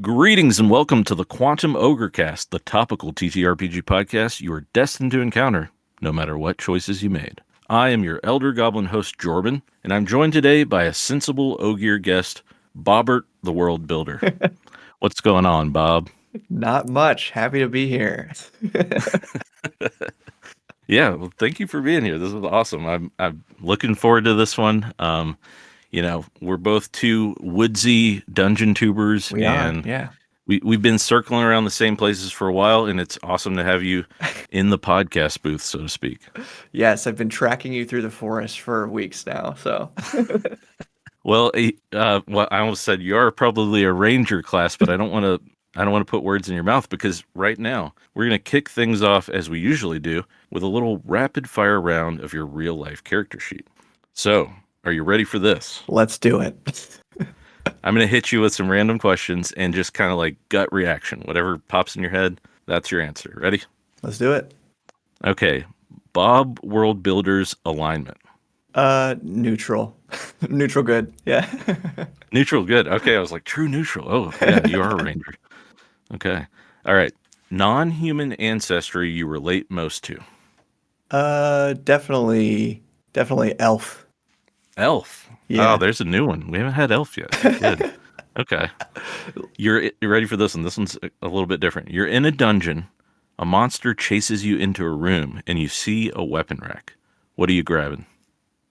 Greetings and welcome to the Quantum Ogre Cast, the topical TTRPG podcast you are destined to encounter, no matter what choices you made. I am your Elder Goblin host, Jorbin, and I'm joined today by a sensible Ogier guest, Bobbert, the World Builder. What's going on, Bob? Not much. Happy to be here. Yeah, well, thank you for being here. This was awesome. I'm looking forward to this one. We're both two woodsy dungeon tubers, We are, and yeah. we've been circling around the same places for a while, and it's awesome to have you in the podcast booth, so to speak. Yes, I've been tracking you through the forest for weeks now, so. Well, I almost said you are probably a ranger class, but I don't want to put words in your mouth because right now we're going to kick things off as we usually do with a little rapid fire round of your real life character sheet. So, are you ready for this? Let's do it. I'm going to hit you with some random questions and just kind of like gut reaction. Whatever pops in your head, that's your answer. Ready? Let's do it. Okay. Bob World Builder's alignment. Neutral. Neutral good. Yeah. Neutral good. Okay, I was like, true neutral. Oh, yeah, you are a ranger. Okay. All right. Non-human ancestry you relate most to. Definitely elf. Elf. Yeah. Oh, there's a new one. We haven't had elf yet. Good. Okay. You're ready for this one. This one's a little bit different. You're in a dungeon. A monster chases you into a room and you see a weapon rack. What are you grabbing?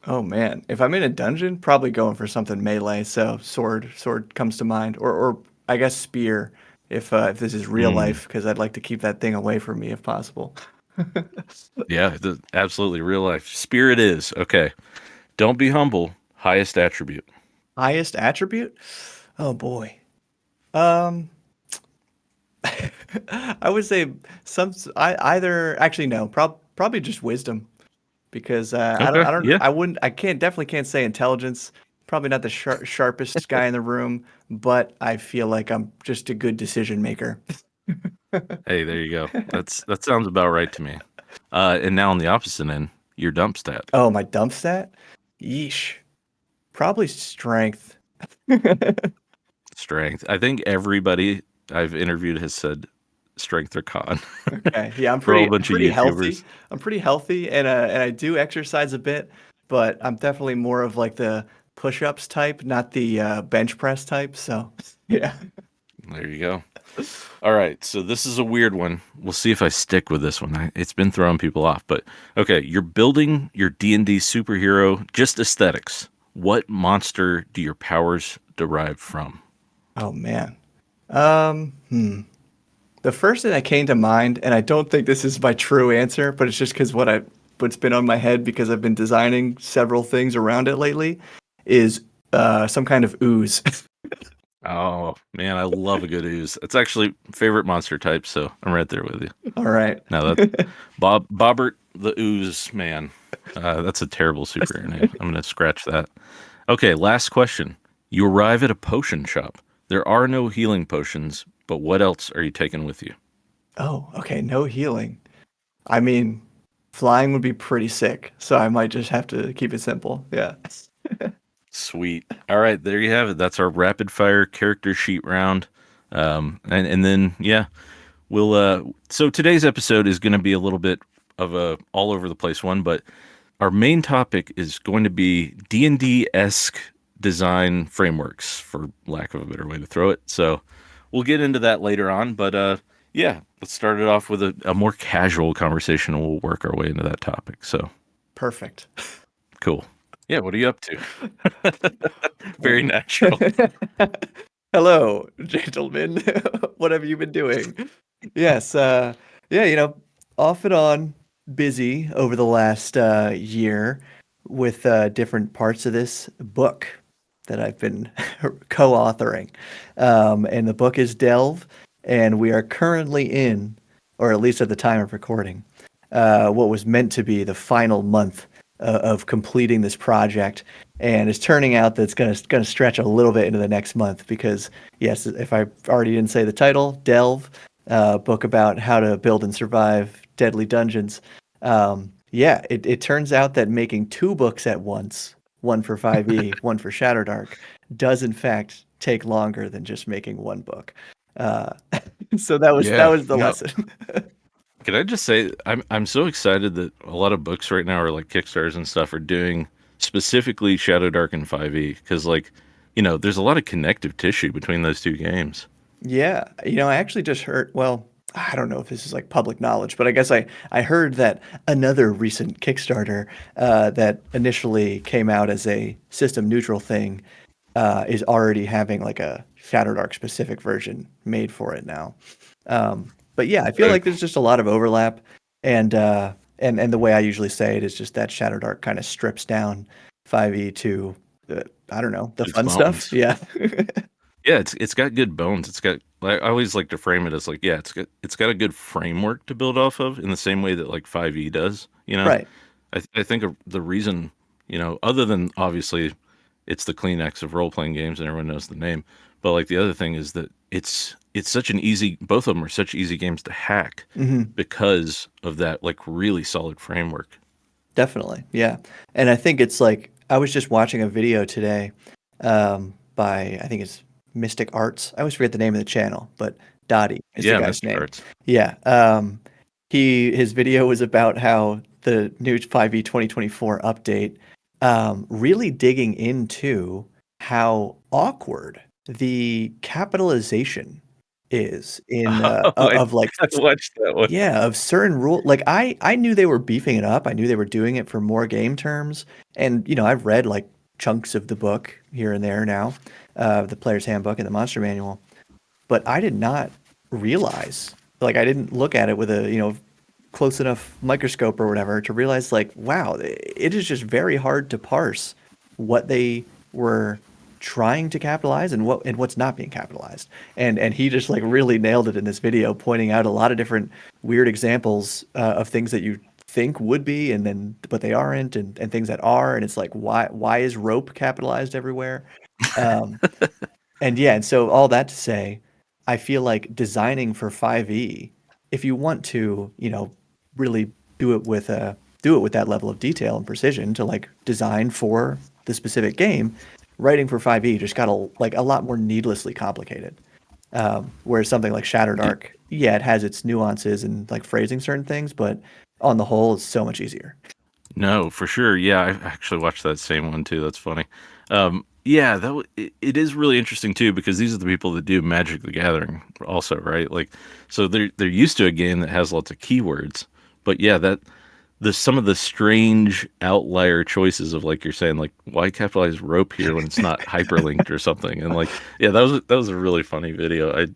Oh man, if I'm in a dungeon, probably going for something melee. So sword comes to mind, or I guess spear if this is real life, because I'd like to keep that thing away from me if possible. Yeah, absolutely real life. Spear it is. Okay. Don't be humble. Highest attribute. Highest attribute? Oh boy. Um, I would say either actually no, probably just wisdom because Okay. Yeah. I definitely can't say intelligence. Probably not the sharpest guy in the room, but I feel like I'm just a good decision maker. Hey, there you go. That sounds about right to me. And now on the opposite end, your dump stat. Oh, my dump stat? Yeesh. Probably strength. Strength. I think everybody I've interviewed has said strength or con. Okay. Yeah, For a whole bunch of pretty healthy. YouTubers. I'm pretty healthy and I do exercise a bit, but I'm definitely more of like the push-ups type, not the bench press type. So, yeah. There you go. All right, so this is a weird one. We'll see if I stick with this one. It's been throwing people off, but okay, you're building your D&D superhero, just aesthetics. What monster do your powers derive from? Oh man. The first thing that came to mind, and I don't think this is my true answer, but it's just because what's been on my head because I've been designing several things around it lately, is some kind of ooze. Oh man, I love a good ooze. It's actually favorite monster type, so I'm right there with you. All right. Now that's Bobbert the Ooze Man. That's a terrible superhero name. I'm gonna scratch that. Okay, last question. You arrive at a potion shop. There are no healing potions, but what else are you taking with you? Oh, okay. No healing. I mean, flying would be pretty sick, so I might just have to keep it simple. Yeah. Sweet. All right, there you have it. That's our rapid fire character sheet round. And then yeah, we'll so today's episode is going to be a little bit of a all over the place one, but our main topic is going to be D&D-esque design frameworks, for lack of a better way to throw it. So we'll get into that later on, but yeah, let's start it off with a more casual conversation and we'll work our way into that topic. So Perfect. cool. Yeah, what are you up to? Very natural. Hello, gentlemen. What have you been doing? Yes, yeah, off and on busy over the last year with different parts of this book that I've been co-authoring. And the book is Delve, and we are currently in, or at least at the time of recording, what was meant to be the final month of completing this project, and it's turning out that it's gonna stretch a little bit into the next month because yes, if I already didn't say the title, Delve, book about how to build and survive deadly dungeons. Yeah, it turns out that making two books at once, one for 5e, one for ShadowDark, does in fact take longer than just making one book. Uh, so that Yeah. was the No, lesson. can I just say I'm so excited that a lot of books right now are like Kickstarters and stuff are doing specifically Shadow Dark and 5e because like there's a lot of connective tissue between those two games. Yeah, I actually just heard, well, I don't know if this is like public knowledge, but I guess I heard that another recent Kickstarter that initially came out as a system neutral thing is already having like a Shadow Dark specific version made for it now. But yeah, I feel Right. like there's just a lot of overlap, and the way I usually say it is just that Shadow Dark kind of strips down 5e to I don't know, the Its fun stuff. bones. Yeah. Yeah, it's got good bones. It's got I always like to frame it as like, yeah, it's got a good framework to build off of in the same way that like 5e does, you know. Right. I think the reason, other than obviously it's the Kleenex of role playing games and everyone knows the name, but like the other thing is that it's such an easy both of them are such easy games to hack Hmm. because of that like really solid framework. Definitely. Yeah. And I think it's like I was just watching a video today by I think it's Mystic Arts. I always forget the name of the channel, but Dottie is the Yeah, guy's Mr. name. Arts. Yeah. His video was about how the new 5e 2024 update really digging into how awkward the capitalization is in Oh, of like I watched that one. yeah, of certain rule like, I knew they were beefing it up, I knew they were doing it for more game terms, and, I've read, like, chunks of the book here and there now, the Player's Handbook and the Monster Manual, but I did not realize, like, I didn't look at it with a, close enough microscope or whatever to realize, like, wow, it is just very hard to parse what they were trying to capitalize and what's not being capitalized. And he just like really nailed it in this video, pointing out a lot of different weird examples of things that you think would be and then but they aren't, and things that are, and it's like why is rope capitalized everywhere? Um, and yeah, and so all that to say, I feel like designing for 5e, if you want to, really do it with that level of detail and precision to like design for the specific game, writing for 5e just got a lot more needlessly complicated. Whereas something like Shadowdark, yeah, it has its nuances and like phrasing certain things, but on the whole, it's so much easier. No, for sure. Yeah, I actually watched that same one too. That's funny. Yeah, it is really interesting too because these are the people that do Magic the Gathering also, right? Like, so they're used to a game that has lots of keywords, but yeah, that the some of the strange outlier choices of like you're saying, like why capitalize rope here when it's not hyperlinked or something, and like yeah, that was a really funny video.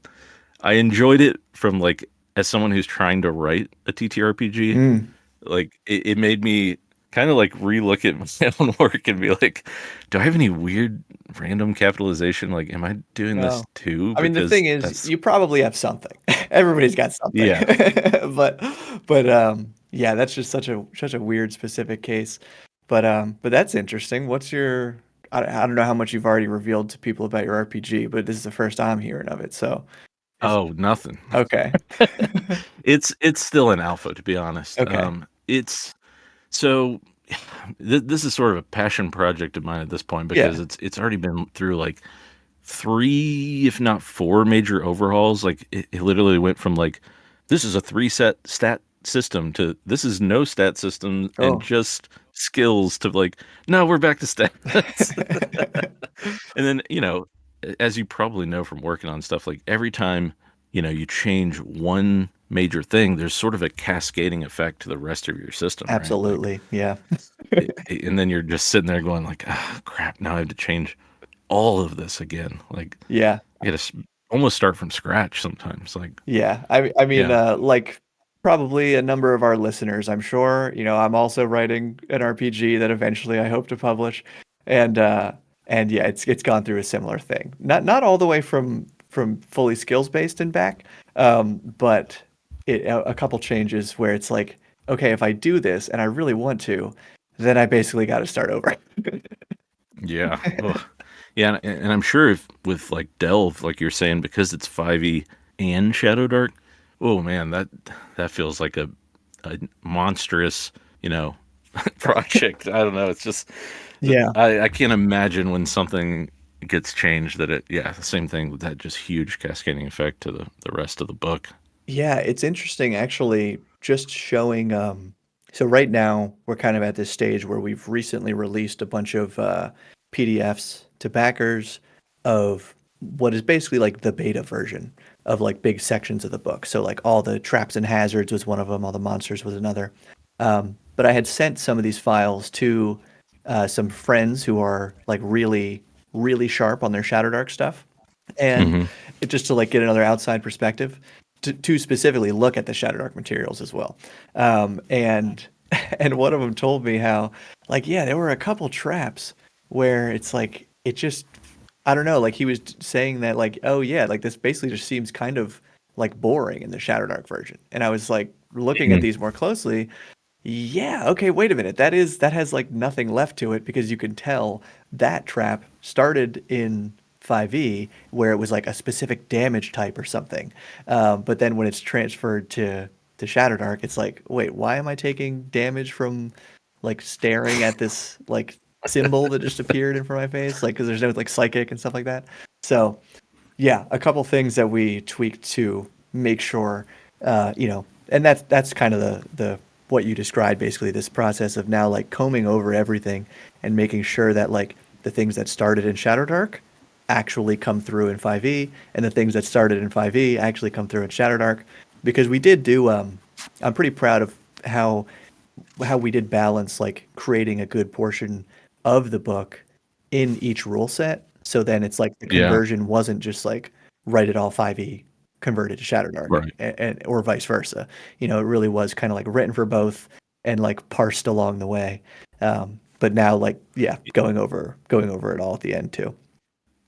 I enjoyed it from like as someone who's trying to write a TTRPG, Mm. like it made me kind of like relook at my own work and be like, do I have any weird random capitalization? Like, am I doing this No. too? I mean, the Because thing is, that's you probably have something. Everybody's got something. yeah. But yeah, that's just such a weird specific case. But that's interesting. What's your I don't know how much you've already revealed to people about your RPG, but this is the first I'm hearing of it. So is Oh, nothing. okay. It's still an alpha, to be honest. Okay. It's so this is sort of a passion project of mine at this point because Yeah. it's already been through like three, if not four, major overhauls. Like it literally went from like this is a three set stat system to this is no stat system and Oh. just skills to like no, we're back to stats. And then as you probably know from working on stuff, like every time you change one major thing, there's sort of a cascading effect to the rest of your system, right? Like Absolutely. Yeah. and then you're just sitting there going like, ah, crap, now I have to change all of this again. Like Yeah. you got to almost start from scratch sometimes. Like, Yeah, I mean, yeah. like probably a number of our listeners, I'm sure. I'm also writing an RPG that eventually I hope to publish, and yeah, it's gone through a similar thing. Not all the way from fully skills based and back, but a couple changes where it's like, okay, if I do this and I really want to, then I basically got to start over. Yeah. Ugh. Yeah. And I'm sure if with like Delve, like you're saying, because it's 5e and Shadow Dark, oh man, that feels like a monstrous, you know, project. I don't know. It's just, Yeah. I can't imagine when something gets changed, that it, yeah, the same thing with that just huge cascading effect to the rest of the book. Yeah, it's interesting actually just showing so right now we're kind of at this stage where we've recently released a bunch of PDFs to backers of what is basically like the beta version of like big sections of the book. So like all the traps and hazards was one of them, all the monsters was another. But I had sent some of these files to some friends who are like really, really sharp on their ShadowDark stuff, and Hmm. it, just to like get another outside perspective, to specifically look at the ShadowDark materials as well. And and one of them told me how like yeah, there were a couple traps where it's like it just I don't know, like he was saying that like oh yeah, like this basically just seems kind of like boring in the ShadowDark version. And I was like looking at these more closely, yeah, okay, wait a minute. That has like nothing left to it because you can tell that trap started in 5e where it was like a specific damage type or something. But then when it's transferred to Shadowdark, it's like, wait, why am I taking damage from like staring at this like symbol that just appeared in front of my face? Like, because there's no like psychic and stuff like that. So yeah, a couple things that we tweaked to make sure, and that's kind of the what you described basically this process of now like combing over everything and making sure that like the things that started in Shadowdark actually come through in 5e, and the things that started in 5e actually come through in Shadowdark, because we did do. I'm pretty proud of how we did balance like creating a good portion of the book in each rule set. So then it's like the Yeah, conversion wasn't just like write it all 5e converted to Shadowdark, right. and or vice versa. It really was kind of like written for both and like parsed along the way. But now like yeah, going over it all at the end too.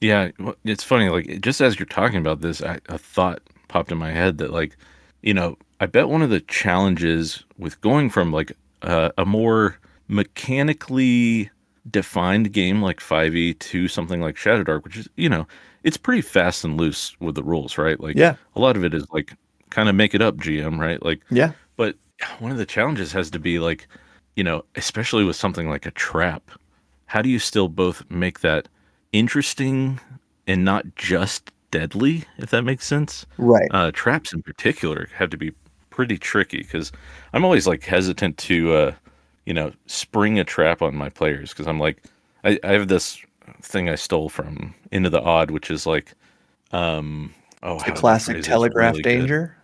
Yeah, well, it's funny. Like just as you're talking about this, a thought popped in my head that like, I bet one of the challenges with going from like a more mechanically defined game like 5e to something like Shadow Dark, which is, it's pretty fast and loose with the rules, right? Like Yeah, a lot of it is like kind of make it up GM, right? Like, yeah, but one of the challenges has to be like, especially with something like a trap, how do you still both make that interesting and not just deadly, if that makes sense? right. Traps in particular have to be pretty tricky because I'm always like hesitant to, spring a trap on my players because I'm like, I have this thing I stole from Into the Odd, which is like, The how do I classic phrase this telegraph really good? danger.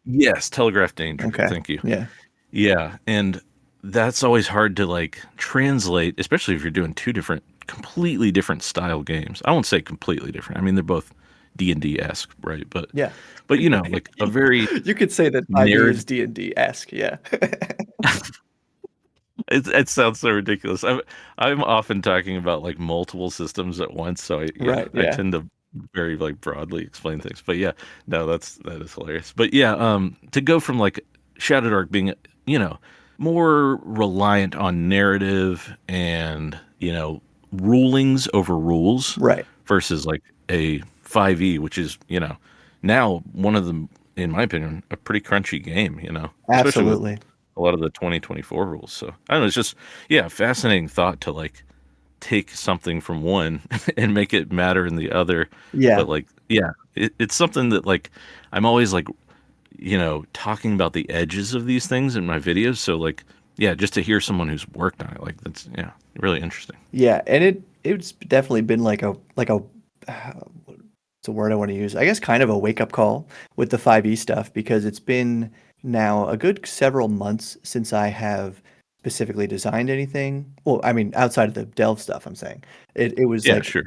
Yes, telegraph danger. Okay. Thank you. Yeah. Yeah, and that's always hard to like translate, especially if you're doing two different, completely different style games. I won't say completely different. I mean, they're both D&D esque, right? Yeah. But like a very You could say that 5e narrative. is D&D-esque, yeah. It sounds so ridiculous. I'm often talking about like multiple systems at once, so Right, I yeah. tend to very like broadly explain things. But yeah, no, that is hilarious. But yeah, to go from like Shadow Dark being, you know, more reliant on narrative and, rulings over rules Right. versus like a 5e, which is, now one of them, in my opinion, a pretty crunchy game, especially with Absolutely. a lot of the 2024 rules. So I don't know. It's just, yeah, fascinating thought to like take something from one and make it matter in the other. Yeah. But like, yeah, it's something that like I'm always like, talking about the edges of these things in my videos. So like, yeah, just to hear someone who's worked on it, like that's, yeah, really interesting. Yeah, and it's definitely been like a what's a word I want to use? I guess kind of a wake-up call with the 5e stuff, because it's been now a good several months since I have specifically designed anything. Well, I mean, outside of the Delve stuff, I'm saying. It was Yeah, like sure.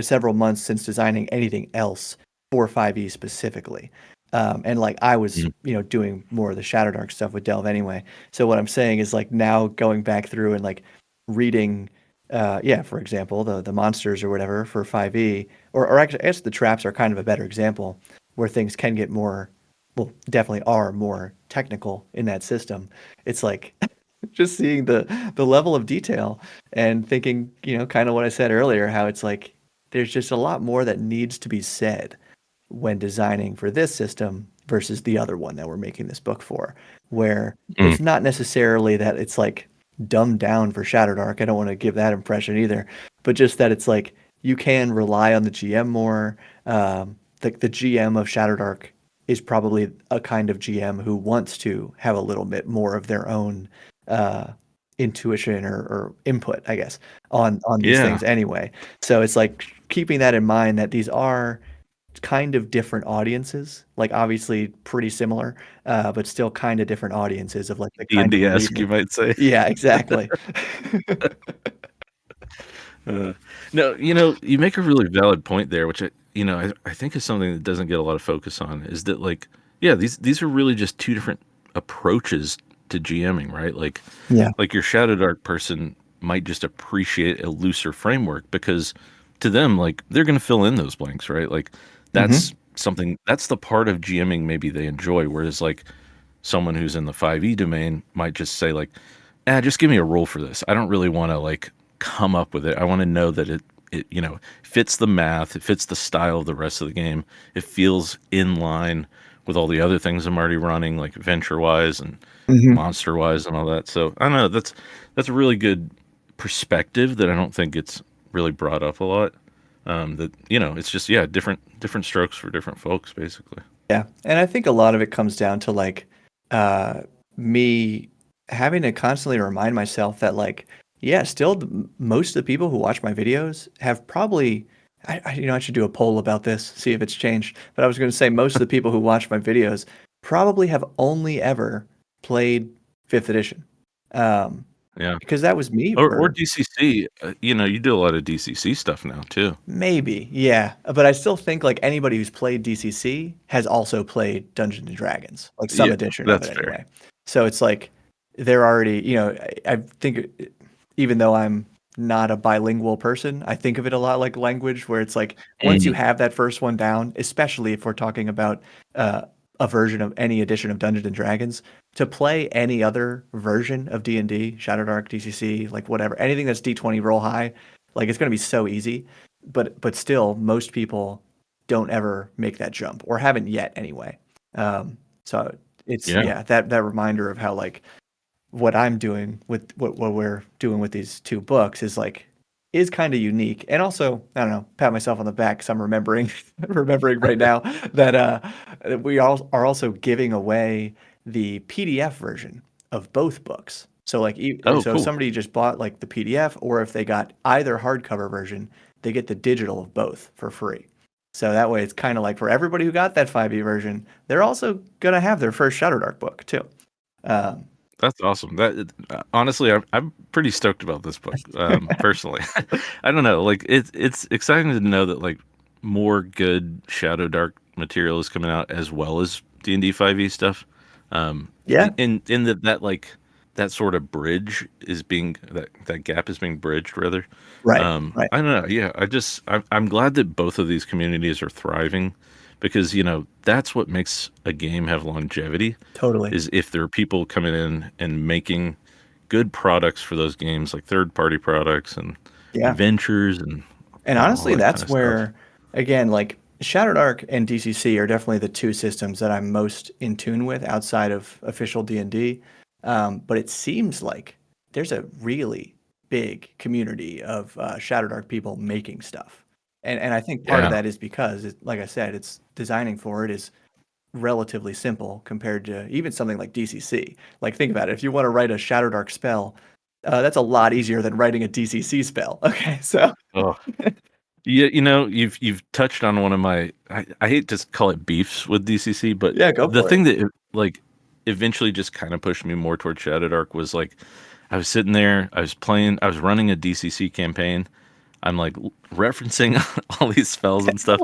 several months since designing anything else for 5e specifically. And like I was, Mhm. doing more of the Shadowdark stuff with Delve anyway. So what I'm saying is like now going back through and like reading, yeah, for example, the monsters or whatever for 5e, or actually, I guess the traps are kind of a better example where things can get more, well, definitely are more technical in that system. It's like just seeing the level of detail and thinking, kind of what I said earlier, how it's like there's just a lot more that needs to be said when designing for this system versus the other one that we're making this book for, where Mm. it's not necessarily that it's like dumbed down for Shadowdark. I don't want to give that impression either, but just that it's like you can rely on the GM more. The GM of ShadowDark is probably a kind of GM who wants to have a little bit more of their own uh, intuition or input, I guess, on these Yeah. things anyway. So it's like keeping that in mind that these are kind of different audiences, like obviously pretty similar, but still kind of different audiences of like the kind of D&D-esque, you reader. might say. Yeah, exactly. Uh, no, you make a really valid point there, which I think is something that doesn't get a lot of focus on. Is that like, yeah, these are really just two different approaches to GMing, right? Yeah. Like your Shadow Dark person might just appreciate a looser framework because to them, like they're going to fill in those blanks, right? Like Hmm. that's the part of GMing maybe they enjoy. Whereas like someone who's in the 5e domain might just say like, just give me a rule for this. I don't really want to like come up with it. I want to know that it fits the math, it fits the style of the rest of the game. It feels in line with all the other things I'm already running, like adventure wise and Hmm. monster wise and all that. So I don't know. That's a really good perspective that I don't think gets really brought up a lot. That it's just different strokes for different folks, basically. Yeah. And I think a lot of it comes down to like uh me having to constantly remind myself that like yeah, still most of the people who watch my videos have probably I should do a poll about this, see if it's changed. But I was going to say most of the people who watch my videos probably have only ever played 5th edition. Um Yeah. because that was me Or for DCC. You do a lot of DCC stuff now too. maybe, yeah. But I still think like anybody who's played DCC has also played Dungeons and Dragons, like some Yeah, edition of it that's fair. anyway. So it's like they're already, I think even though I'm not a bilingual person, I think of it a lot like language, where it's like once you Mhm. have that first one down, especially if we're talking about uh, a version of any edition of Dungeons and Dragons, to play any other version of D&D, Shadowdark, DCC, like whatever, anything that's D20 roll high, like it's going to be so easy. But still, most people don't ever make that jump or haven't yet anyway. So it's Yeah. yeah, that reminder of how like what I'm doing with what we're doing with these two books is kind of unique. And also, I don't know, pat myself on the back because I'm remembering remembering right now that we all are also giving away the PDF version of both books. So like Oh, so if cool. somebody just bought like the PDF or if they got either hardcover version, they get the digital of both for free. So that way it's kind of like for everybody who got that 5e version, they're also gonna have their first Shadowdark book too. Um, That's awesome. Honestly, I'm pretty stoked about this book. Personally, I don't know. Like it's exciting to know that like more good Shadow Dark material is coming out as well as D&D 5e stuff. yeah, In that like that sort of bridge is being that gap is being bridged rather. right, right, I don't know. Yeah, I'm glad that both of these communities are thriving because that's what makes a game have longevity totally. is if there are people coming in and making good products for those games, like third party products and Yeah. adventures and And all honestly, that kind that's of stuff. where, again, like ShadowDark and DCC are definitely the two systems that I'm most in tune with outside of official D&D. But it seems like there's a really big community of ShadowDark people making stuff. And I think part of Yeah. that is because, like I said, it's designing for it is relatively simple compared to even something like DCC. Like, think about it. If you want to write a ShadowDark spell, that's a lot easier than writing a DCC spell. Okay, so Oh, yeah. You've touched on one of my. I hate to call it beefs with DCC, but yeah, go the for it. thing that like eventually just kind of pushed me more toward Shadow Dark was like I was sitting there, I was running a DCC campaign. I'm like referencing all these spells and stuff.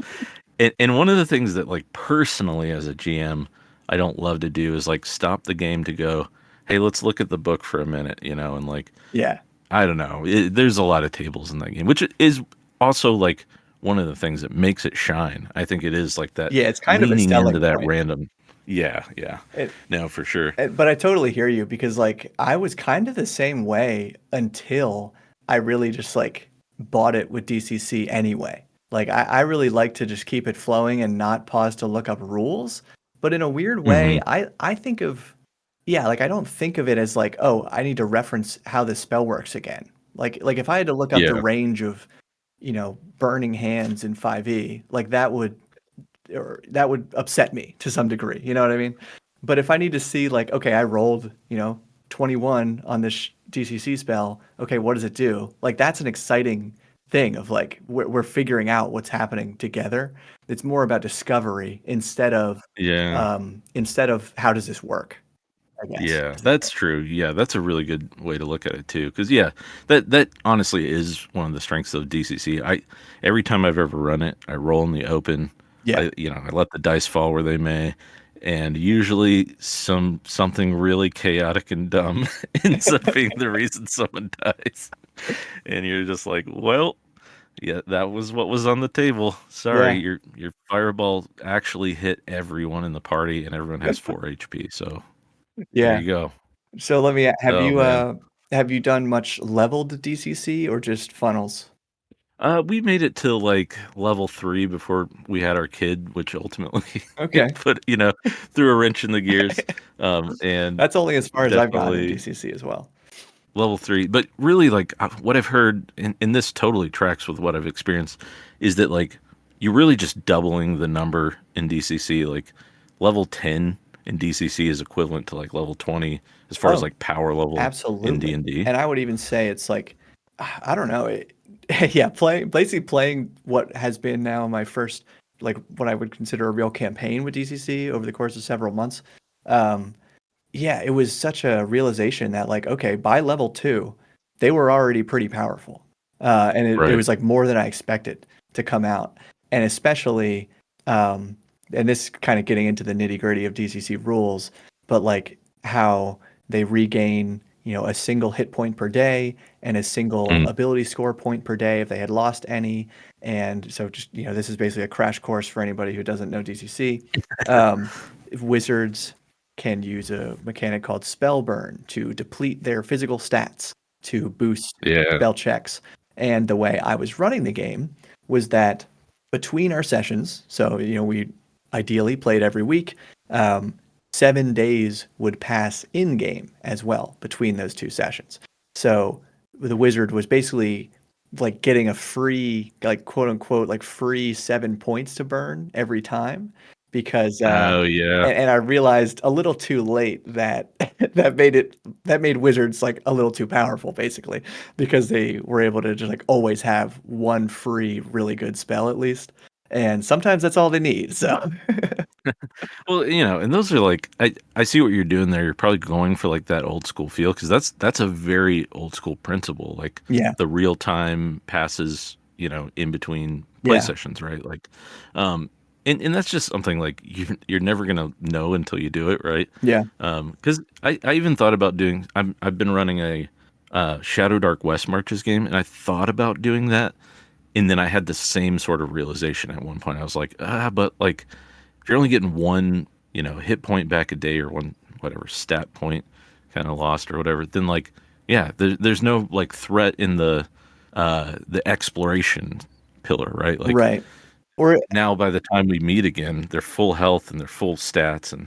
And one of the things that like personally as a GM, I don't love to do is like stop the game to go, hey, let's look at the book for a minute, and like Yeah. I don't know, there's a lot of tables in that game, which is also like one of the things that makes it shine. I think it is like that Yeah, it's kind of a leaning into selling that point. random. Yeah, yeah, It, no, for sure. but I totally hear you because like I was kind of the same way until I really just like bought it with DCC anyway. Like I really like to just keep it flowing and not pause to look up rules. But in a weird way, Hmm. I think of yeah, like I don't think of it as like, oh, I need to reference how this spell works again. Like if I had to look up the Yeah, range of burning hands in 5e, like that would upset me to some degree. You know what I mean? But if I need to see like, okay, I rolled, 21 on this DCC spell. Okay, what does it do? Like that's an exciting thing of like we're figuring out what's happening together. It's more about discovery Yeah. instead of how does this work, I guess. Yeah, that's true. Yeah, that's a really good way to look at it too. Because yeah, that honestly is one of the strengths of DCC. I every time I've ever run it, I roll in the open. Yeah. I let the dice fall where they may, and usually something really chaotic and dumb ends up being the reason someone dies, and you're just like, well, yeah, that was what was on the table. Sorry, Yeah. your fireball actually hit everyone in the party, and everyone has 4 HP. So there Yeah. you go. So let me Oh man. have you done much leveled DCC or just funnels? We made it to like level 3 before we had our kid, which ultimately Okay. put, threw a wrench in the gears. And That's only as far as I've gotten in definitely DCC as well. level 3. But really, like what I've heard, and this totally tracks with what I've experienced, is that like you're really just doubling the number in DCC. Like level 10 in DCC is equivalent to like level 20 as far as Oh, like power level in absolutely. D&D. And I would even say it's like, I don't know. Yeah, basically playing what has been now my first, like what I would consider a real campaign with DCC over the course of several months. Um, yeah, it was such a realization that like, okay, by level 2, they were already pretty powerful. And it Right. was like more than I expected to come out. And especially, um, and this kind of getting into the nitty-gritty of DCC rules, but like how they regain, a single hit point per day and a single Mm. ability score point per day if they had lost any. And so just, this is basically a crash course for anybody who doesn't know DCC. Wizards can use a mechanic called spell burn to deplete their physical stats to boost Yeah. spell checks. And the way I was running the game was that between our sessions, so we ideally played every week, 7 days would pass in game as well between those two sessions. So the wizard was basically like getting a free, like quote unquote, like free 7 points to burn every time because Oh yeah. and I realized a little too late that that made wizards like a little too powerful basically because they were able to just like always have one free really good spell at least. And sometimes that's all they need. So Well, and those are like I see what you're doing there. You're probably going for like that old school feel because that's a very old school principle. Like yeah, the real time passes, in between play yeah, sessions, right? Like, and that's just something like you're never gonna know until you do it, right? yeah. Because I even thought about doing. I've been running a ShadowDark West Marches game, and I thought about doing that, and then I had the same sort of realization at one point. I was like, but like if you're only getting one, hit point back a day or one whatever stat point kind of lost or whatever, then like yeah, there's no like threat in the exploration pillar, right? Like Right. Or now by the time we meet again, they're full health and they're full stats and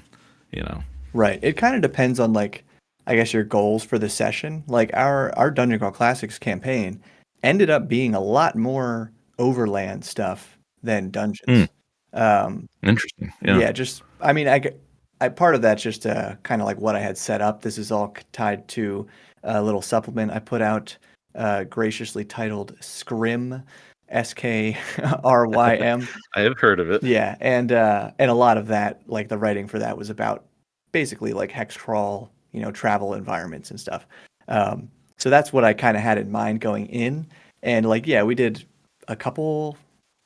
you know. right. It kind of depends on like I guess your goals for the session. Like our Dungeon Crawl Classics campaign ended up being a lot more overland stuff than Hmm, dungeons. Um, interesting. Yeah. yeah, just I mean I part of that's just kind of like what I had set up. This is all tied to a little supplement I put out graciously titled Scrim, SKRYM. I have heard of it. Yeah, and a lot of that, like the writing for that was about basically like hex crawl, travel environments and stuff. So that's what I kind of had in mind going in. And like, yeah, we did a couple,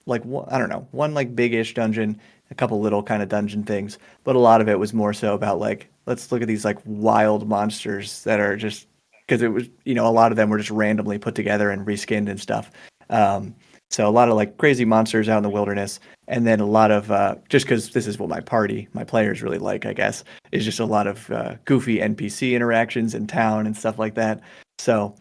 like I don't know, one like big-ish dungeon, a couple little kind of dungeon things, but a lot of it was more so about like, let's look at these like wild monsters that are just because it was, a lot of them were just randomly put together and reskinned and stuff. Um, so a lot of like crazy monsters out in the wilderness, and then a lot of just because this is what my players really like, I guess, is just a lot of goofy NPC interactions in town and stuff like that. So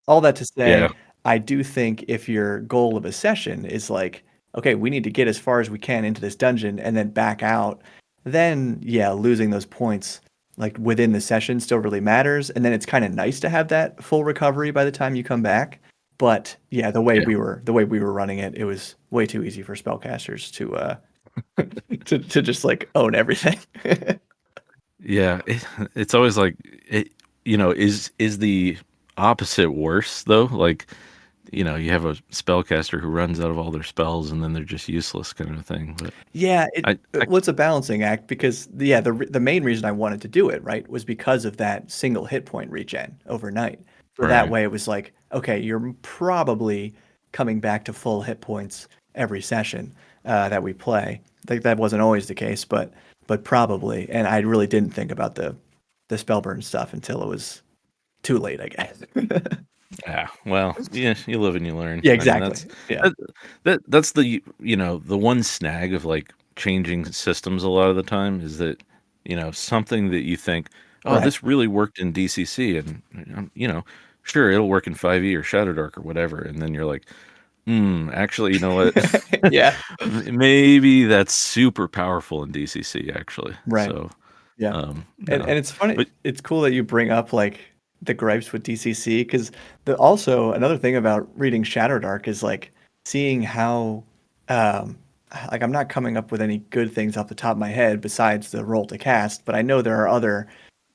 all that to Yeah. say, I do think if your goal of a session is like, okay, we need to get as far as we can into this dungeon and then back out, then yeah, losing those points like within the session still really matters. And then it's kind of nice to have that full recovery by the time you come back. But yeah, Yeah. the way we were running it, it was way too easy for spellcasters to to just like own everything. Yeah, it's always like it, is the opposite worse though? Like, you have a spellcaster who runs out of all their spells and then they're just useless kind of thing. But Yeah, I well, it's a balancing act because the main reason I wanted to do it, right, was because of that single hit point regen overnight. So that right. way it was like, okay, you're probably coming back to full hit points every session that we play. Like that wasn't always the case, but probably. And I really didn't think about the spell burn stuff until it was too late, I guess. Yeah, well, yeah, you live and you learn. Yeah, I mean, exactly. Yeah. that, that's the one snag of like changing systems a lot of the time is that something that you think, oh, Right. this really worked in DCC, and sure it'll work in 5e or ShadowDark or whatever, and then you're like, actually, you know what? Yeah. Maybe that's super powerful in DCC actually. Right. So, Yeah. no, And it's funny. but It's cool that you bring up like the gripes with DCC because the also another thing about reading Shadowdark is like seeing how um like I'm not coming up with any good things off the top of my head besides the roll to cast, but I know there are other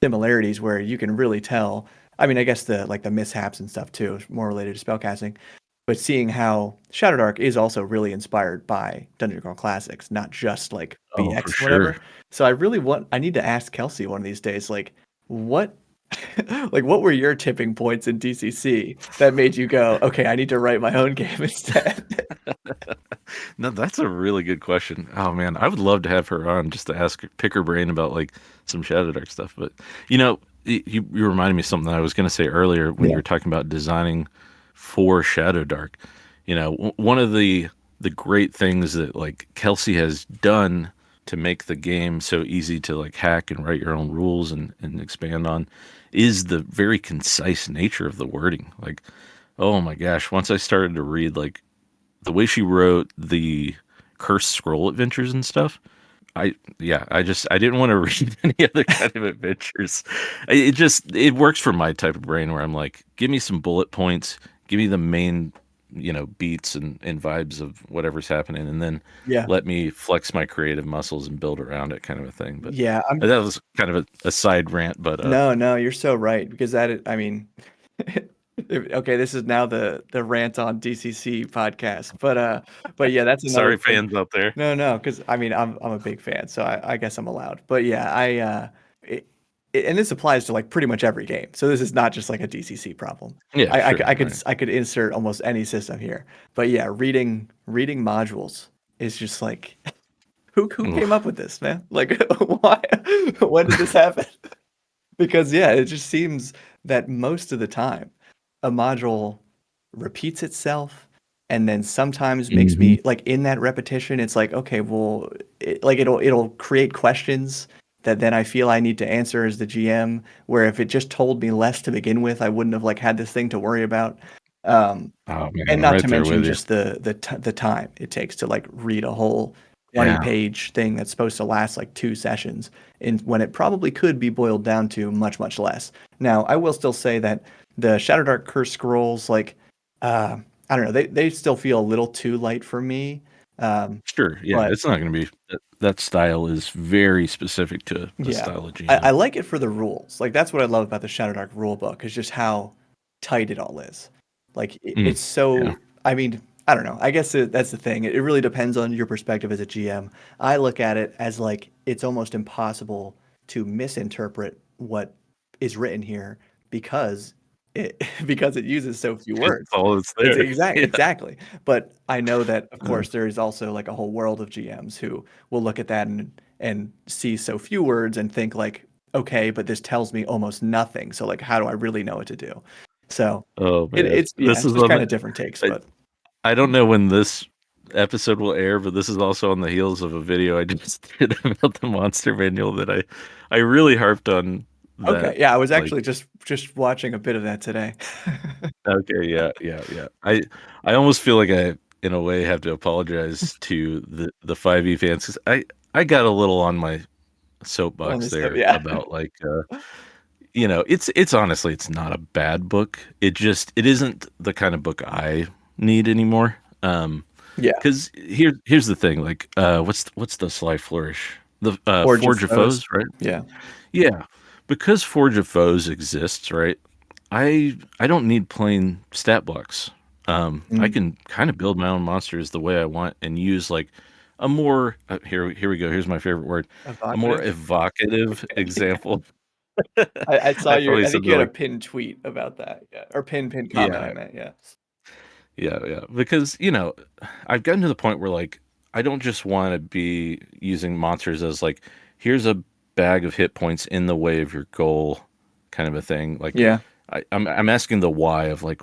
similarities where you can really tell. I mean, I guess the like the mishaps and stuff too, is more related to spellcasting, but seeing how Shadowdark is also really inspired by Dungeon Crawl Classics, not just like oh, for BX or sure. whatever. So I need to ask Kelsey one of these days, like, what, like, what were your tipping points in DCC that made you go, okay, I need to write my own game instead? No, that's a really good question. Oh man, I would love to have her on just to pick her brain about like some Shadow Dark stuff. But you reminded me of something that I was going to say earlier when you Yeah. were talking about designing for Shadow Dark. One of the great things that like Kelsey has done to make the game so easy to like hack and write your own rules and expand on is the very concise nature of the wording. Like, oh my gosh, once I started to read like the way she wrote the cursed scroll adventures and stuff, I didn't want to read any other kind of adventures. It works for my type of brain where I'm like, give me some bullet points, give me the main beats and vibes of whatever's happening, and then Yeah. let me flex my creative muscles and build around it, kind of a thing. But Yeah. that was kind of a side rant, but No, no, you're so right because I mean, okay, this is now the rant on DCC podcast, but yeah, that's another sorry thing. fans out there. No, no, because I mean, I'm a big fan, so I guess I'm allowed. But yeah, it, and this applies to like pretty much every game. So this is not just like a DCC problem. Yeah, sure, right. I could insert almost any system here. But yeah, reading modules is just like who came Oof. up with this, man? Like why when did this happen? Because yeah, it just seems that most of the time a module repeats itself and then sometimes makes Mhm. me like in that repetition it's like okay, well it'll create questions that then I feel I need to answer as the GM where if it just told me less to begin with, I wouldn't have like had this thing to worry about. Um Oh man, and I'm not right to there mention with you. just the time it takes to like read a whole 20 Yeah, page thing that's supposed to last like 2 sessions in when it probably could be boiled down to much much less. Now I will still say that the Shadowdark Curse scrolls like uh I don't know, they still feel a little too light for me. sure. Yeah, But it's not going to be that style is very specific to a yeah, style of I GM. like it for the rules. Like that's what I love about the Shadowdark rule book is just how tight it all is. Like Mm, it's yeah, so. I mean, I don't know. I guess that's the thing. It really depends on your perspective as a GM. I look at it as like it's almost impossible to misinterpret what is written here because it because it uses so few it's words. all that's It's there. Yeah. exactly. But I know that of Uh, course there is also like a whole world of GMs who will look at that and see so few words and think like, okay, but this tells me almost nothing. So like, how do I really know what to do? So oh man, it's yeah, this it's is just on kind the. of different takes, I, but I don't know when this episode will air, but this is also on the heels of a video I just did about the monster manual that I really harped on that. okay. Yeah, I was Like, actually just watching a bit of that today. okay, yeah, yeah, yeah. I almost feel like I, in a way, have to apologize to the 5e fans because I got a little on my On soapbox this stuff, there yeah. about like it's honestly it's not a bad book. It isn't the kind of book I need anymore. Yeah. Because here's the thing, like what's the Sly Flourish? The Forge of Forge of Foes. Foes, right? Yeah. Yeah. Because Forge of Foes exists, right? I don't need plain stat blocks. I Mm. can kind of build my own monsters the way I want and use like a more here we go. Here's my favorite word, a more Evocative. evocative Yeah. example. I saw I your. probably I think said you that had a like pinned tweet about that. Yeah, or pinned comment. I yeah, meant. Yeah. yeah. Because I've gotten to the point where like I don't just want to be using monsters as like here's a bag of hit points in the way of your goal, kind of a thing. Like Yeah. I'm asking the why of like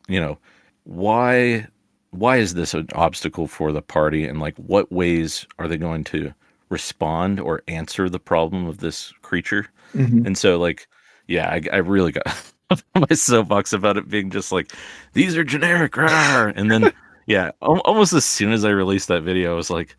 you know why why is this an obstacle for the party and like what ways are they going to respond or answer the problem of this creature. Hmm. And so like yeah, I really got my soapbox about it being just like these are generic rawr. And then yeah, almost as soon as I released that video I was like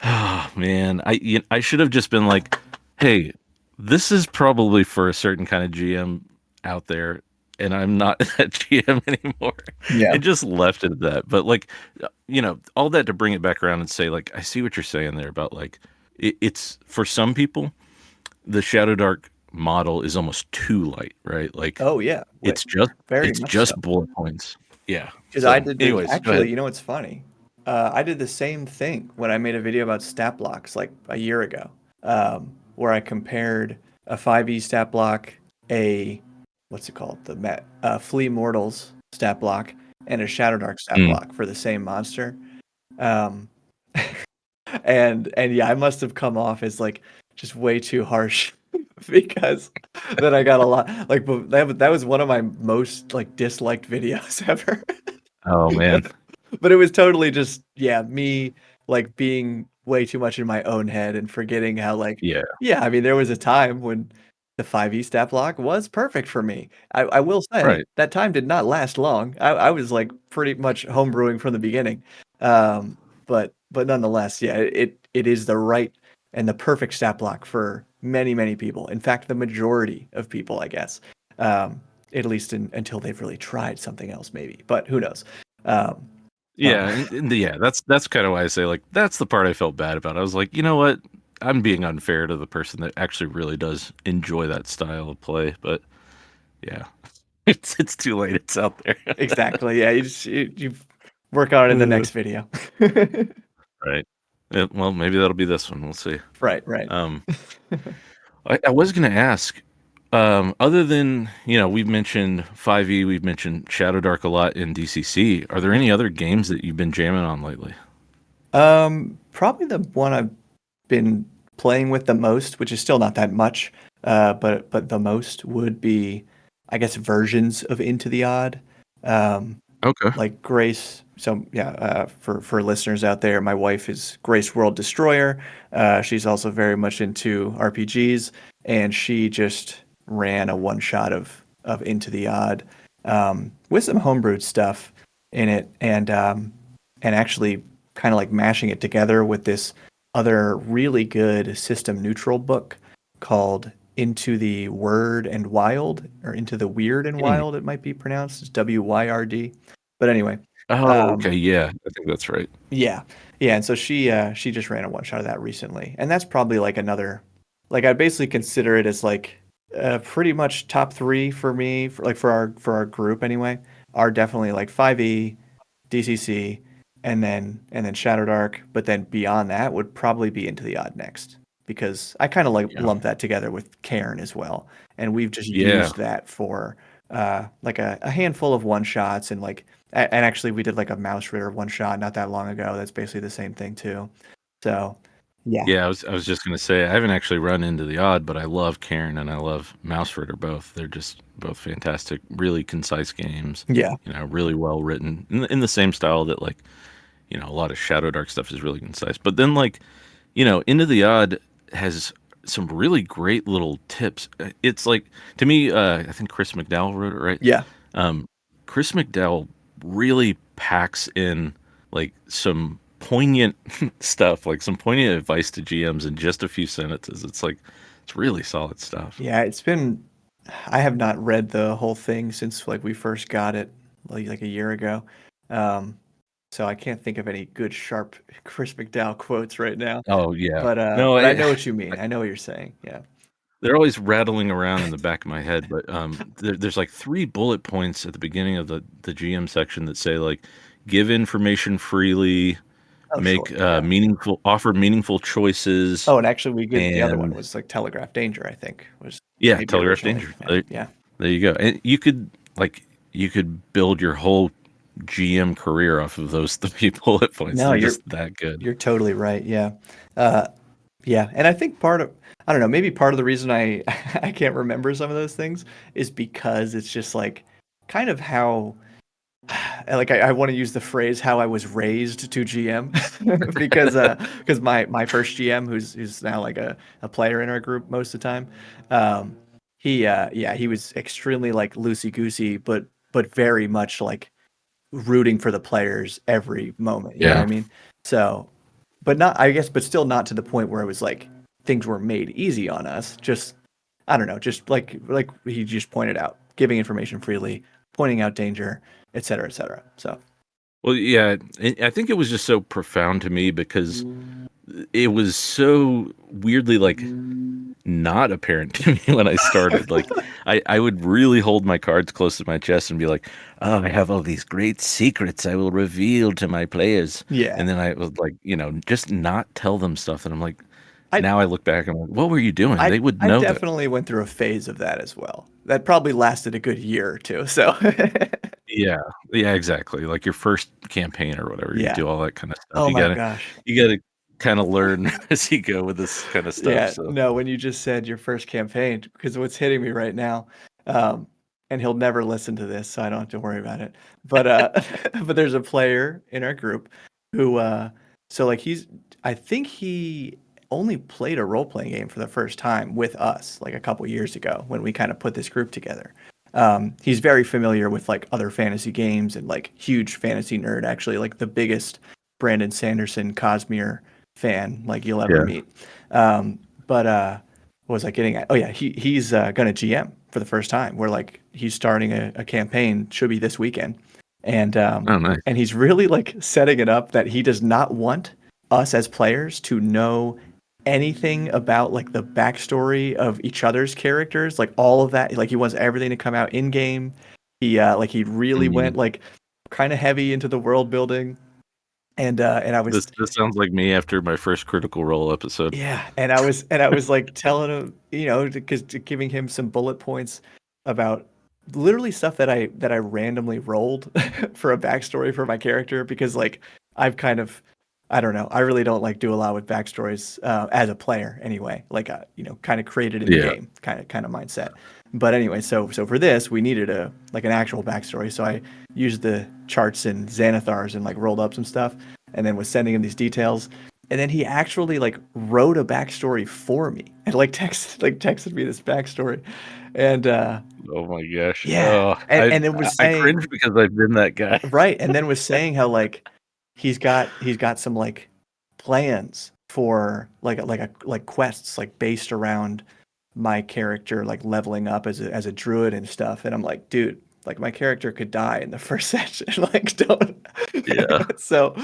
oh man, I should have just been like, hey, this is probably for a certain kind of GM out there, and I'm not that GM anymore, Yeah. and just left it at that. But like, all that to bring it back around and say like, I see what you're saying there about like, it's for some people the Shadow Dark model is almost too light, right? Like, Oh yeah. Wait. it's just Very it's much so. just bullet points. Yeah. Because I So, did this. anyways, go Actually, ahead. you know what's funny? I did the same thing when I made a video about stat blocks like a year ago, where I compared a 5e stat block, a what's it called, Flea Mortals stat block, and a Shadow Dark stat Mm, block for the same monster. Um, and yeah, I must have come off as like just way too harsh because then I got a lot like but that was one of my most like disliked videos ever. oh man. But it was totally just yeah, me like being way too much in my own head and forgetting how like Yeah. yeah, I mean there was a time when the 5e stat block was perfect for me. I will say Right. that time did not last long. I was like pretty much homebrewing from the beginning. Um, but nonetheless, yeah, it is the right and the perfect stat block for many people. In fact, the majority of people, I guess. Um, at least until they've really tried something else, maybe. But who knows? Um, so Yeah, and yeah, that's kind of why I say like that's the part I felt bad about. I was like, you know what? I'm being unfair to the person that actually really does enjoy that style of play, but yeah, it's too late. It's out there. exactly, yeah, you work on it in the Uh, next video. right. Yeah, well, maybe that'll be this one. We'll see. Right, right. Um, I was going to ask, other than we've mentioned 5e, we've mentioned Shadow Dark a lot in DCC. Are there any other games that you've been jamming on lately? Probably the one I've been playing with the most, which is still not that much, but the most would be, I guess, versions of Into the Odd. Um, Okay. like Grace. So yeah, for listeners out there, my wife is Grace World Destroyer. She's also very much into RPGs, and she just ran a one shot of Into the Odd with some homebrewed stuff in it, and actually kind of like mashing it together with this other really good system neutral book called Into the Word and Wild, or Into the Weird and Hmm. Wild, it might be pronounced. It's WYRD. But anyway, Oh, um, okay. Yeah, I think that's right. yeah, yeah, and so she just ran a one shot of that recently, and that's probably like another, like I basically consider it as like pretty much top three for me, for like for our group anyway, are definitely like 5e, DCC, and then Shadow Dark, but then beyond that would probably be Into the Odd next because I kind of like Yeah. lump that together with Cairn as well, and we've just Yeah. used that for like a handful of one shots and like and actually we did like a Mouse Ritter one shot not that long ago. That's basically the same thing too. So yeah, Yeah, I was just gonna say I haven't actually run into the odd, but I love Karen and I love Mouse Ritter both. They're just both fantastic, really concise games. yeah, Really well written in the same style that like a lot of Shadow Dark stuff is really concise. But then like Into the Odd has some really great little tips. It's like to me, I think Chris McDowell wrote it, right? yeah, Um, Chris McDowell really packs in like some poignant stuff, like some poignant advice to GMs in just a few sentences. It's like it's really solid stuff. yeah. It's been I have not read the whole thing since like we first got it like a year ago. Um, so I can't think of any good sharp Chris McDowell quotes right now. Oh yeah, no, But I know what you mean. I know what you're saying. Yeah. they're always rattling around in the back of my head, but there's like three bullet points at the beginning of the GM section that say like, give information freely, Oh, make sure. Yeah. offer meaningful choices, Oh, and actually we get the other one and was like telegraph danger, I think, was yeah, maybe telegraph originally. danger. Yeah. Yeah. There you go. And you could build your whole GM career off of those three bullet points. No, They're just that good. you're totally right. Yeah. Uh, yeah, and I think part of I don't know, maybe part of the reason I I can't remember some of those things is because it's just like kind of how like I want to use the phrase how I was raised to GM because my first GM who's now like a player in our group most of the time, um he was extremely like loosey goosey but very much like rooting for the players every moment. You know what Yeah. I mean? So, but not, I guess, but still not to the point where it was like things were made easy on us. Just, I don't know, just like he just pointed out, giving information freely, pointing out danger, et cetera, et cetera. So, Well, yeah, I think it was just so profound to me because it was so weirdly like not apparent to me when I started. Like I would really hold my cards close to my chest and be like, "Oh, I have all these great secrets I will reveal to my players." yeah, And then I was like, just not tell them stuff. And I'm like, I, now I look back and I'm like, what were you doing? They would I know that. definitely went through a phase of that as well. That probably lasted a good year or two. So, Yeah. Yeah, exactly. Like your first campaign or whatever, you yeah. do all that kind of stuff. Oh You my gotta gosh. you gotta kind of learn as you go with this kind of stuff. Yeah, So no, when you just said your first campaign, because what's hitting me right now, um, and he'll never listen to this, so I don't have to worry about it. But but there's a player in our group who so like I think he only played a role-playing game for the first time with us like a couple years ago when we kind of put this group together. He's very familiar with like other fantasy games and like huge fantasy nerd, actually, like the biggest Brandon Sanderson Cosmere fan like you'll ever yeah. meet. But what was I getting at? Oh yeah, he's gonna GM for the first time. We're like he's starting a campaign, should be this weekend, Oh, nice. and he's really like setting it up that he does not want us as players to know anything about like the backstory of each other's characters, like all of that. Like he wants everything to come out in game. He really Mhm. went like kind of heavy into the world building, and I was This sounds like me after my first Critical Role episode. yeah, and I was like telling him, you know, because giving him some bullet points about literally stuff that I randomly rolled for a backstory for my character because like I've kind of I don't know, I really don't like do a lot with backstories as a player anyway, like you know, kind of created in Yeah. game kind of mindset. But anyway, so for this we needed a like an actual backstory, so I used the charts and Xanathars and like rolled up some stuff, and then was sending him these details, and then he actually like wrote a backstory for me and like texted me this backstory, and Oh my gosh. yeah, Oh, and it was I saying cringe because I've been that guy. right, and then was saying how like he's got some like plans for like quests like based around my character like leveling up as a druid and stuff, and I'm like, dude, like my character could die in the first session, like don't. Yeah. So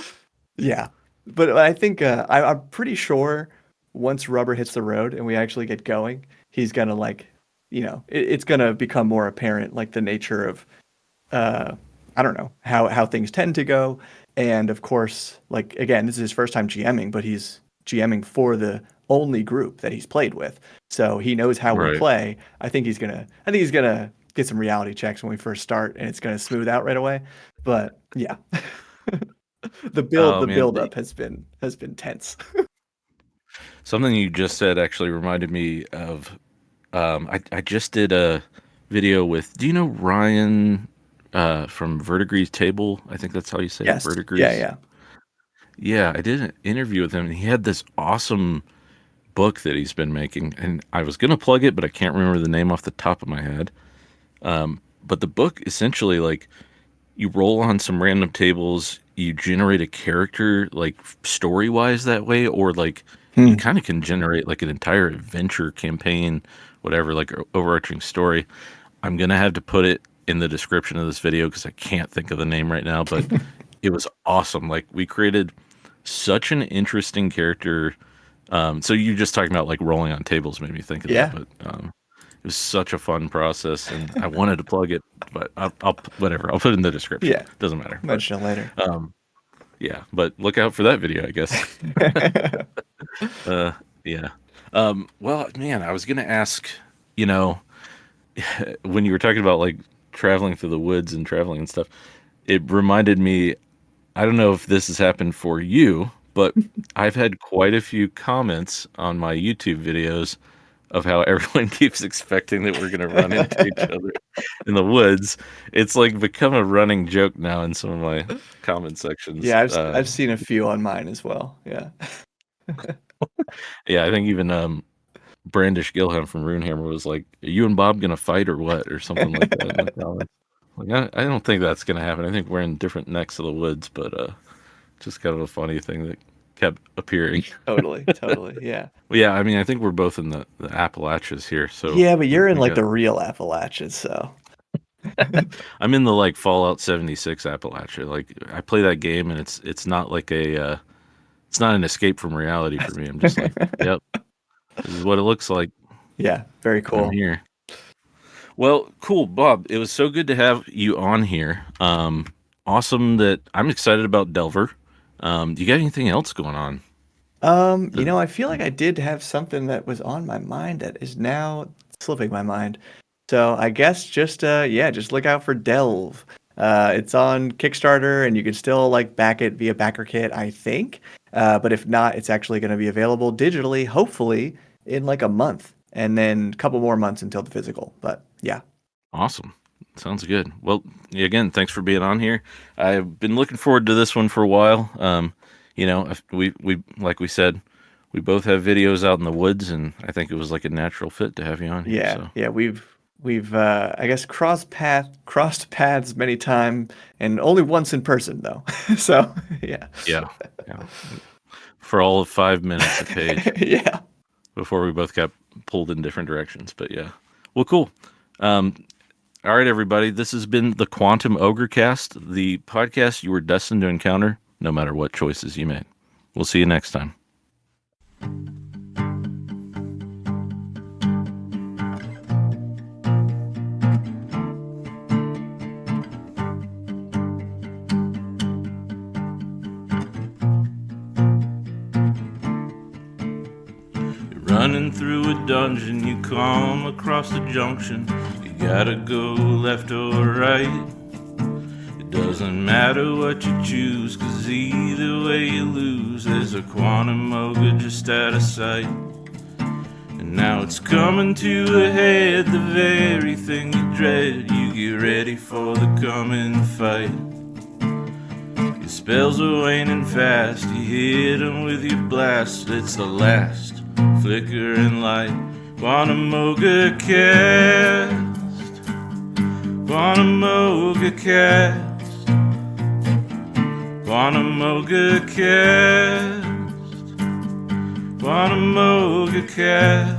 yeah, but I think I'm pretty sure once rubber hits the road and we actually get going, he's gonna like, you know, it's gonna become more apparent like the nature of uh, I don't know how things tend to go, and of course, like again, this is his first time GMing, but he's GMing for the only group that he's played with, so he knows how we Right. play. I think he's gonna get some reality checks when we first start, and it's gonna smooth out right away. But yeah, Oh the man, build up has been tense. something you just said actually reminded me of. I just did a video with. Do you know Ryan from Verdigrease Table? I think that's how you say it. Yes, yeah, Verdigrease. yeah. Yeah, I did an interview with him, and he had this awesome book that he's been making, and I was gonna plug it, but I can't remember the name off the top of my head. But the book essentially like you roll on some random tables, you generate a character like story wise that way, or like you Hmm. kind of can generate like an entire adventure campaign, whatever, like overarching story. I'm gonna have to put it in the description of this video because I can't think of the name right now, but it was awesome. Like we created such an interesting character. So you just talking about like rolling on tables made me think of that, Yeah. but it was such a fun process, and I wanted to plug it, but I'll whatever. I'll put it in the description. Yeah. Doesn't matter. But Mention it later. yeah, but look out for that video, I guess. Uh, yeah. Well, man, I was gonna ask, you know, when you were talking about like traveling through the woods and traveling and stuff, it reminded me. I don't know if this has happened for you, but I've had quite a few comments on my YouTube videos of how everyone keeps expecting that we're going to run into each other in the woods. It's like become a running joke now in some of my comment sections. Yeah, I've seen a few on mine as well. Yeah. Yeah, I think even Brandish Gilham from Runehammer was like, "Are you and Bob going to fight or what?" or something like that in the comments. Like, I don't think that's going to happen. I think we're in different necks of the woods, but just kind of a funny thing that kept appearing. Totally, totally. Yeah. Well, yeah, I mean, I think we're both in the Appalachians here, so Yeah, but you're in we like got. the real Appalachians, so I'm in the like Fallout 76 Appalachia. Like I play that game, and it's not like it's not an escape from reality for me. I'm just like, yep, this is what it looks like. yeah, very I'm cool. here. Well, cool, Bob. It was so good to have you on here. Awesome that I'm excited about Delver. You got anything else going on? The, I feel like I did have something that was on my mind that is now slipping my mind. So I guess just yeah, just look out for Delve. It's on Kickstarter and you can still like back it via backer kit, I think. But if not, it's actually going to be available digitally, hopefully in like a month, and then a couple more months until the physical. But yeah. Awesome. Sounds good. Well, again, thanks for being on here. I've been looking forward to this one for a while. We like we said, we both have videos out in the woods, and I think it was like a natural fit to have you on here. Yeah, So yeah, we've I guess crossed paths many times and only once in person though. So, yeah. yeah, yeah. For all of 5 minutes a page Yeah. before we both got pulled in different directions. But yeah, well, cool. Um, all right, everybody. This has been the Quantum Ogre Cast, the podcast you were destined to encounter, no matter what choices you made. We'll see you next time. Running through a dungeon, you come across a junction. You gotta go left or right. It doesn't matter what you choose, 'cause either way you lose. There's a quantum ogre just out of sight. And now it's coming to a head, the very thing you dread. You get ready for the coming fight. Your spells are waning fast, you hit them with your blast. It's the last flickering light. Quantum Ogre Cast, Quantum Ogre Cast, Quantum Ogre Cast, Quantum Ogre Cast.